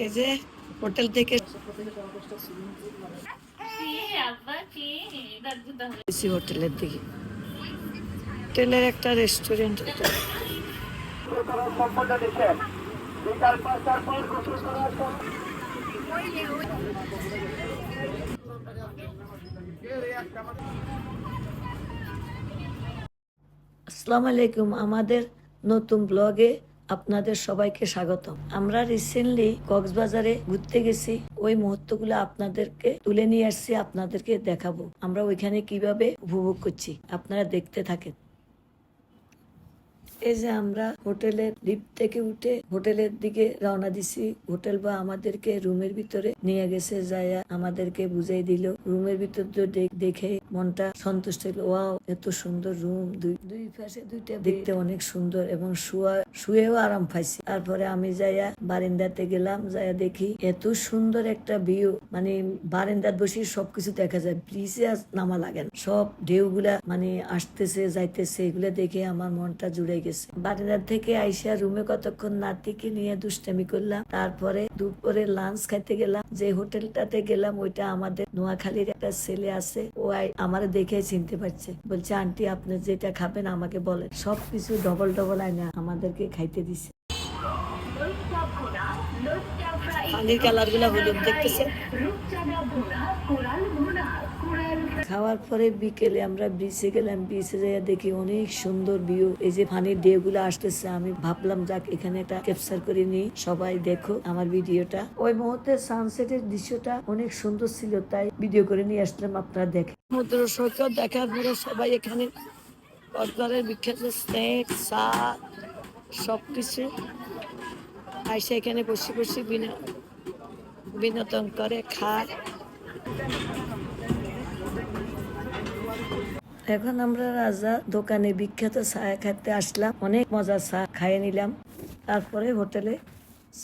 এই যে হোটেল থেকে হোটেলের দিকে, হোটেলের একটা রেস্টুরেন্ট। আসসালামু আলাইকুম, আমাদের নতুন ব্লগে আপনাদের সবাইকে স্বাগত। আমরা রিসেন্টলি কক্সবাজারে ঘুরতে গেছি, ওই মুহূর্তগুলো আপনাদেরকে তুলে নিয়ে আসছি, আপনাদেরকে দেখাবো আমরা ওইখানে কিভাবে উপভোগ করছি। আপনারা দেখতে থাকেন। এই যে আমরা হোটেলের লিফট থেকে উঠে হোটেলের দিকে রওনা দিছি। হোটেল বা আমাদেরকে রুমের ভিতরে নিয়ে গেছে, যায়া আমাদেরকে বুঝাই দিল। রুমের ভিতর দেখে মনটা সন্তুষ্ট হলো। ওয়াও, এত সুন্দর রুম, দুই পাশে দুইটা, দেখতে অনেক সুন্দর এবং শুয়েও আরাম পাইছি। তারপরে আমি যাইয়া বারিন্দাতে গেলাম, যাইয়া দেখি এত সুন্দর একটা ভিউ, মানে বারিন্দাত বসে সবকিছু দেখা যায়। ব্রিজে নামা লাগে না, সব ঢেউ গুলা মানে আসতেছে যাইতেছে, এগুলা দেখে আমার মনটা জুড়ে গেছে। বারিন্দার থেকে আইসা রুমে কতক্ষণ নাতিকে নিয়ে দুষ্টামি করলাম। তারপরে দুপুরে লাঞ্চ খাইতে গেলাম। যে হোটেলটাতে গেলাম ওইটা আমাদের নোয়াখালীর একটা ছেলে আছে, ও আমার দেখে চিনতে পারছে। বলছে, আন্টি আপনি যেটা খাবেন আমাকে বলেন। সবকিছু ডবল ডবল আইনা আমাদেরকে খাইতে দিছে। পানির কালার গুলা হলুদ দেখতেছে। খাওয়ার পরে বিকেলে আমরা ব্রিজে গেলাম। ব্রিজে যাইয়া দেখি অনেক সুন্দর ভিউ। এই যে পানির ঢেউ গুলো আসতেছে, আমি ভাবলাম যাক এখানে একটা ক্যাপচার করে নিই, সবাই দেখো আমার ভিডিওটা। ওই মুহূর্তে সানসেটের দৃশ্যটা অনেক সুন্দর ছিল, তাই ভিডিও করে নিয়ে আসলাম, আপনারা দেখেন। সমুদ্র সৈকত দেখার পরে সবাই এখানে কক্সবাজারের বিখ্যাত স্ন্যাক, চা সবকিছু আইসা এখানে বসে বসে বিনোদন করে, খায়। এখন আমরা রাজা দোকানে বিখ্যাত চা খাইতে আসলাম। অনেক মজার চা খাইয়ে নিলাম, তারপরে হোটেলে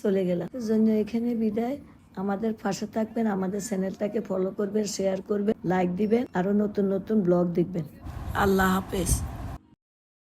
চলে গেলাম। জন্য এখানে বিদায়। আমাদের পাশে থাকবেন, আমাদের চ্যানেলটাকে ফলো করবেন, শেয়ার করবেন, লাইক দিবেন, আরো নতুন নতুন ব্লগ দেখবেন। আল্লাহ হাফেজ।